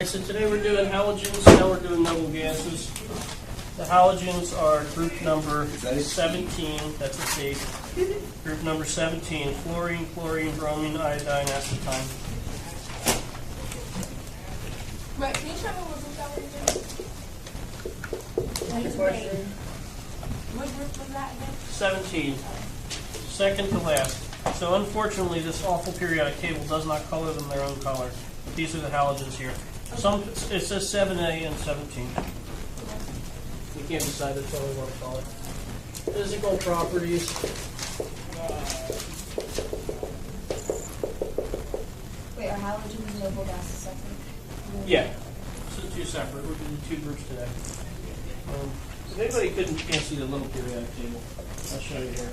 So today we're doing halogens, now we're doing noble gases. The halogens are group number 17, that's a C. Group number 17, fluorine, chlorine, bromine, iodine, acetone. Right, can you show me what group that was again? Any question? What group was that again? 17, second to last. So unfortunately this awful periodic table does not color them their own color. But these are the halogens here. Some, it says 7A and 17. You can't decide which one we want to call it. Physical properties. Wait, are halogens and noble gases separate? Yeah, so two separate. We're doing two groups today. If anybody can't see the little periodic table, I'll show you here.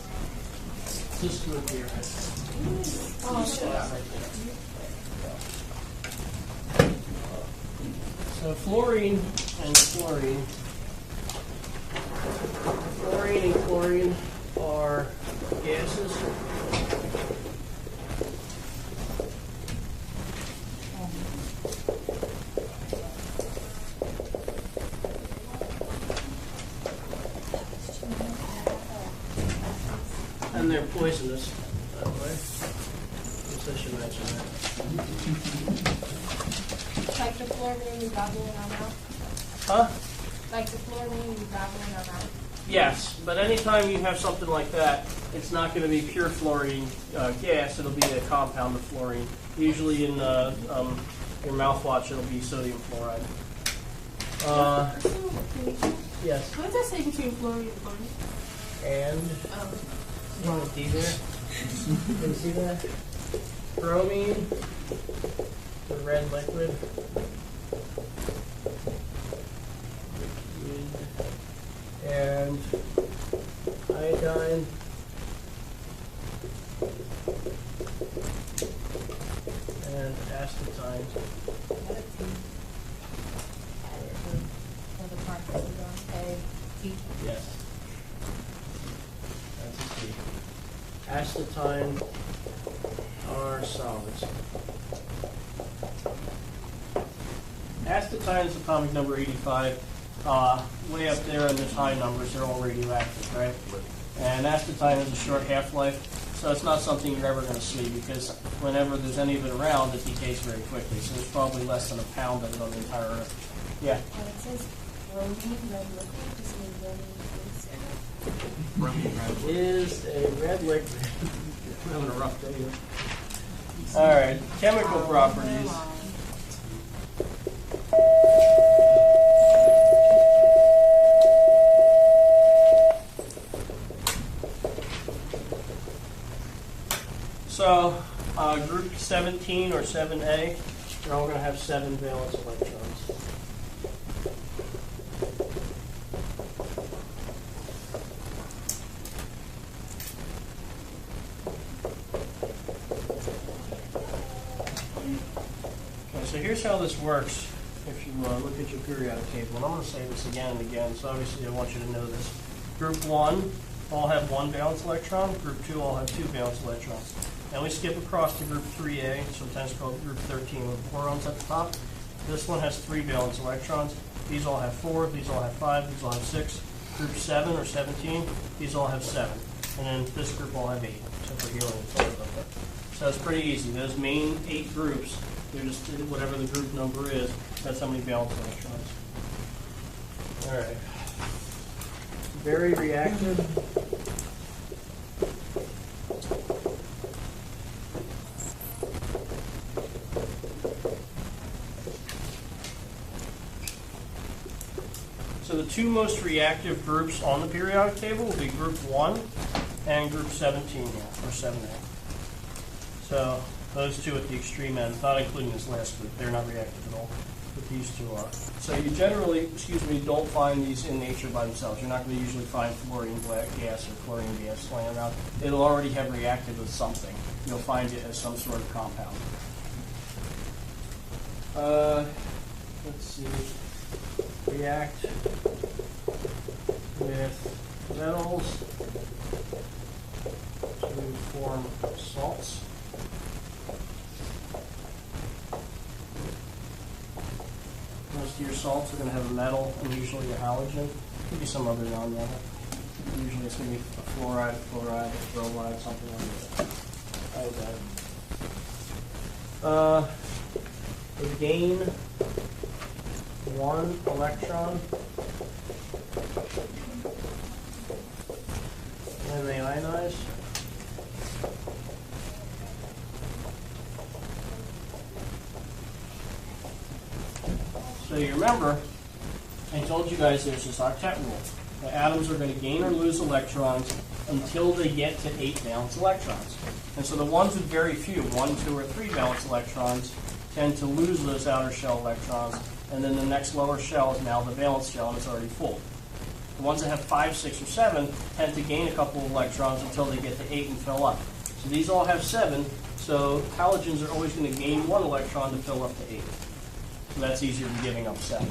This group here. Oh, Right there. So fluorine and chlorine. Fluorine and chlorine are gases. And they're poisonous, by the way. Guess I should mention that. like the fluorine we dabble in our mouth? Huh? Like the fluorine we dabble in our mouth? Yes, but anytime you have something like that, it's not going to be pure fluorine gas. It'll be a compound of fluorine. Usually in your mouthwash, it'll be sodium fluoride. Yes. What does that say between fluorine and chlorine? And you want a D there? Can you see that? Bromine, the red liquid. And iodine. And acetone. Yes. That's a T. Acetone are solids. Acetone is atomic number 85. Way up there in the high numbers, they're all radioactive, right? And acetone has a short half-life, so it's not something you're ever going to see because whenever there's any of it around, it decays very quickly. So there's probably less than a pound of it on the entire Earth. Yeah. When it says bromine red liquid, does it mean bromine Bromine is a red liquid. I'm having a rough day here. All right, chemical properties. So, group 17 or 7A, they're all going to have 7 valence electrons. Okay, so here's how this works if you look at your periodic table. And I'm going to say this again and again, so obviously I want you to know this. Group 1 all have 1 valence electron. Group 2 all have 2 valence electrons. Then we skip across to group 3A, sometimes called group 13 with bourons at the top. This one has 3 valence electrons. These all have 4, these all have 5, these all have 6. Group 7 or 17, these all have 7. And then this group all have 8, except for helium. So it's pretty easy. Those main 8 groups, they're just whatever the group number is, that's how many valence electrons. All right. Very reactive. So the two most reactive groups on the periodic table will be group 1 and group 17 here, or 7A. So those two at the extreme end, not including this last group, they're not reactive at all, but these two are. So you generally, don't find these in nature by themselves. You're not going to usually find fluorine gas or chlorine gas laying around. It'll already have reacted with something. You'll find it as some sort of compound. Let's see. React with metals to form salts. to your salts are going to have a metal and usually a halogen. Could be some other non-metal. Usually it's going to be a fluoride, a bromide, something like that. They gain 1 electron, and they ionize. So you remember, I told you guys there's this octet rule. The atoms are going to gain or lose electrons until they get to 8 valence electrons. And so the ones with very few, 1, 2, or 3 valence electrons, tend to lose those outer shell electrons, and then the next lower shell is now the valence shell, and it's already full. The ones that have 5, 6, or 7 tend to gain a couple of electrons until they get to 8 and fill up. So these all have 7, so halogens are always going to gain 1 electron to fill up to 8. So that's easier than giving up 7.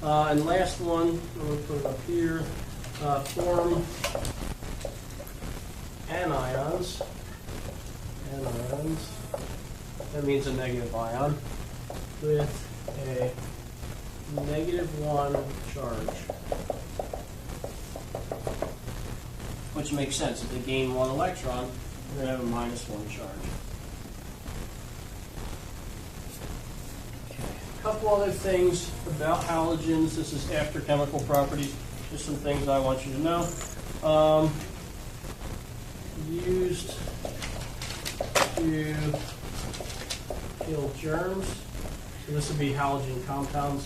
And last one, I'm going to put it up here, form anions. Anions. That means a negative ion with a -1 charge. Which makes sense. If they gain 1 electron, they're going to have a -1 charge. A couple other things about halogens. This is after chemical properties. Just some things I want you to know. Used to kill germs. So this would be halogen compounds.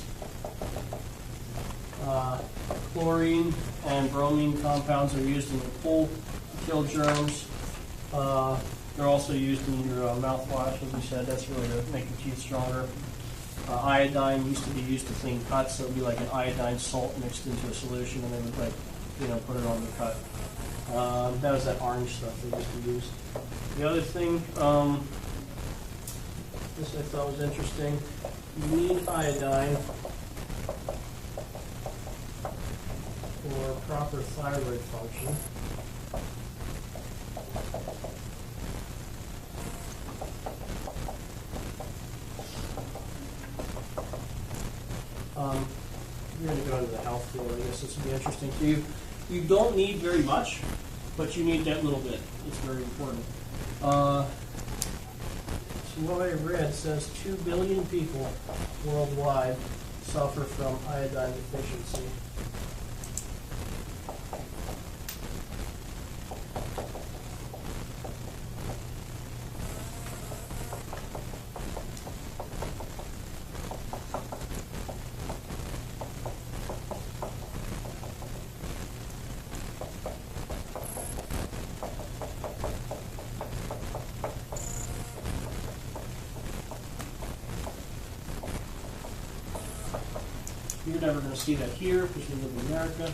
Chlorine and bromine compounds are used in the pool to kill germs. They're also used in your mouthwash, as we said. That's really to make your teeth stronger. Iodine used to be used to clean cuts, so it would be like an iodine salt mixed into a solution, and they would put it on the cut. That was that orange stuff they used to use. The other thing, this I thought was interesting. You need iodine for proper thyroid function. We're going to go into the health field. I guess this will be interesting to you. You don't need very much, but you need that little bit. It's very important. So what I read says 2 billion people worldwide suffer from iodine deficiency. You're never going to see that here because we live in America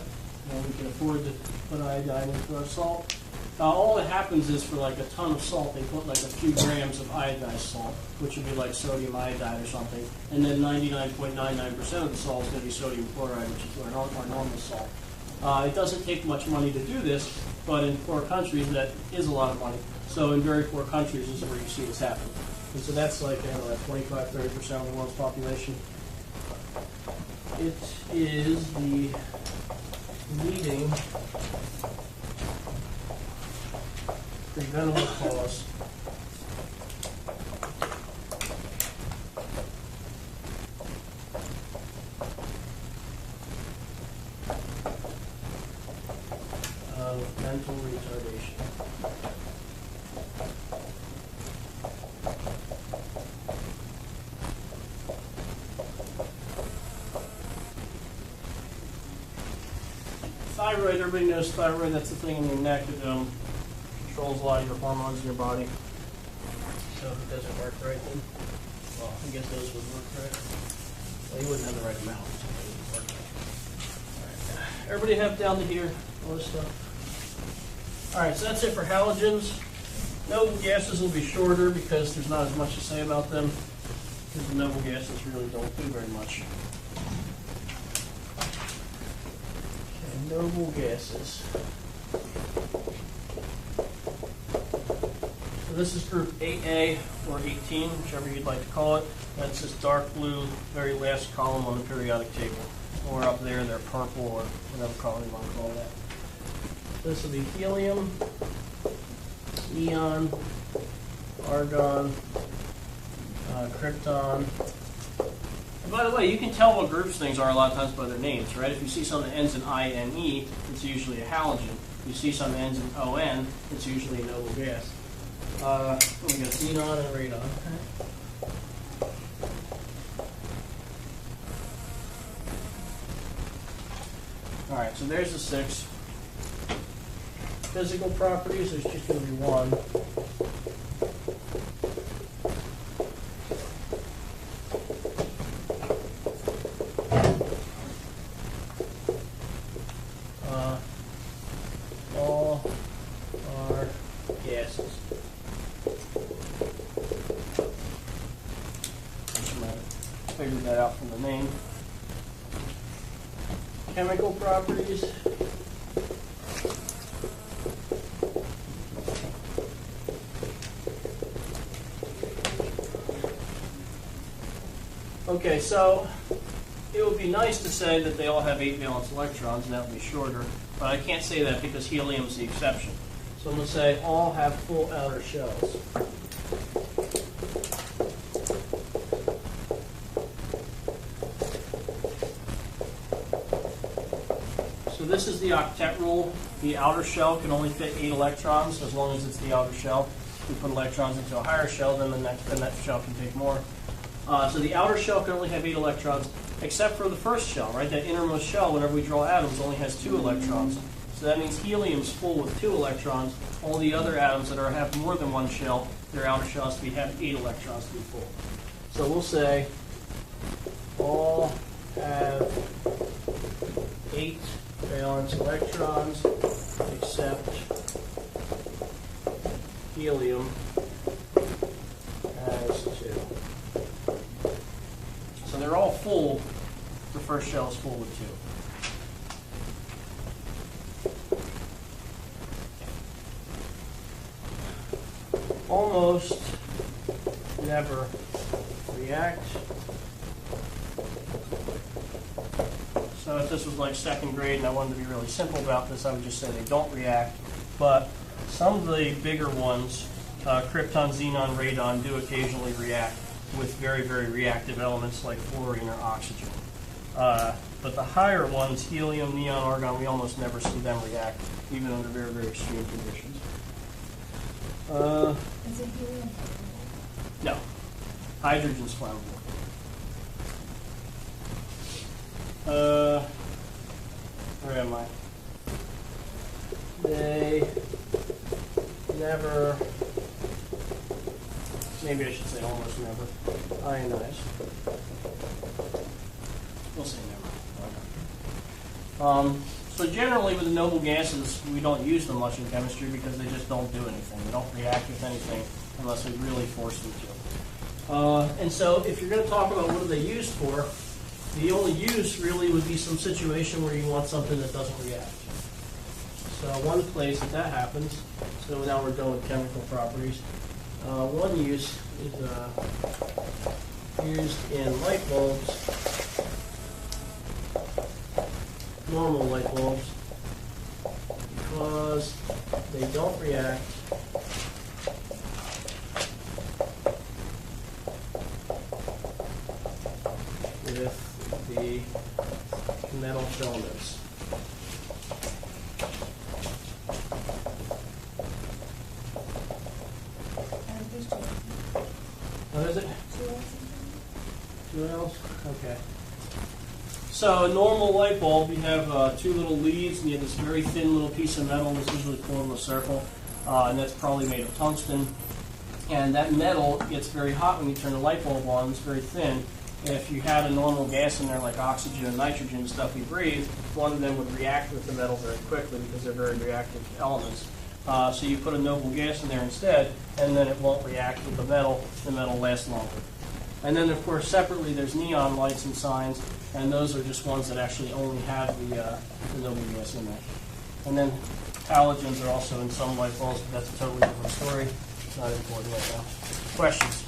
and we can afford to put iodine into our salt. All that happens is for like a ton of salt, they put like a few grams of iodized salt, which would be like sodium iodide or something, and then 99.99% of the salt is going to be sodium chloride, which is our normal salt. It doesn't take much money to do this, but in poor countries, that is a lot of money. So in very poor countries, this is where you see this happen. And so that's like 25-30% of the world's population. It is the leading preventable cause of mental retardation. Thyroid, everybody knows thyroid. That's the thing in your neck that controls a lot of your hormones in your body. So if it doesn't work right, then, well, I guess those would work right. Well, you wouldn't have the right amount, so they wouldn't work right. All right. Everybody have down to here, all this stuff. All right, so that's it for halogens. Noble gases will be shorter because there's not as much to say about them, because the noble gases really don't do very much. Noble gases. So this is group 8A or 18, whichever you'd like to call it. That's this dark blue, very last column on the periodic table. Or up there, they're purple or whatever color you want to call that. This will be helium, neon, argon, krypton. And by the way, you can tell what groups things are a lot of times by their names, right? If you see something that ends in INE, it's usually a halogen. If you see something that ends in ON, it's usually a noble gas. We got xenon and radon. All right, so there's the 6. Physical properties, there's just going to be 1. All are gases. Figured that out from the name. Chemical properties. Okay, so it would be nice to say that they all have 8 valence electrons, and that would be shorter, but I can't say that because helium is the exception. So I'm going to say all have full outer shells. So this is the octet rule. The outer shell can only fit 8 electrons as long as it's the outer shell. If we put electrons into a higher shell, then that shell can take more. So the outer shell can only have 8 electrons, except for the first shell, right? That innermost shell, whenever we draw atoms, only has 2 electrons. So that means helium's full with 2 electrons. All the other atoms that have more than one shell, their outer shell has to have 8 electrons to be full. So we'll say all have 8 valence electrons, except helium has 2. So they're all full. The first shell is full with 2. Almost never react. So if this was like 2nd grade and I wanted to be really simple about this, I would just say they don't react. But some of the bigger ones, krypton, xenon, radon, do occasionally react with very, very reactive elements like fluorine or oxygen. But the higher ones, helium, neon, argon, we almost never see them react, even under very, very extreme conditions. Is it helium? No. Hydrogen's flammable. Where am I? They never, maybe I should say almost never, ionize. We'll say never. So generally with the noble gases, we don't use them much in chemistry because they just don't do anything. They don't react with anything unless we really force them to. And so if you're going to talk about what are they used for, the only use really would be some situation where you want something that doesn't react. So one place that happens, so now we're done with chemical properties. One use is used in light bulbs, normal light bulbs, because they don't react with the metal filaments. What is it? 2 L's? Okay. So a normal light bulb, you have 2 little leads, and you have this very thin little piece of metal that's usually called a circle, and that's probably made of tungsten. And that metal gets very hot when you turn the light bulb on. It's very thin. If you had a normal gas in there like oxygen and nitrogen and stuff we breathe, one of them would react with the metal very quickly because they're very reactive elements. So you put a noble gas in there instead, and then it won't react with the metal lasts longer. And then, of course, separately, there's neon lights and signs, and those are just ones that actually only have the noble gas in there. And then halogens are also in some light bulbs, but that's a totally different story. not important right now. Questions?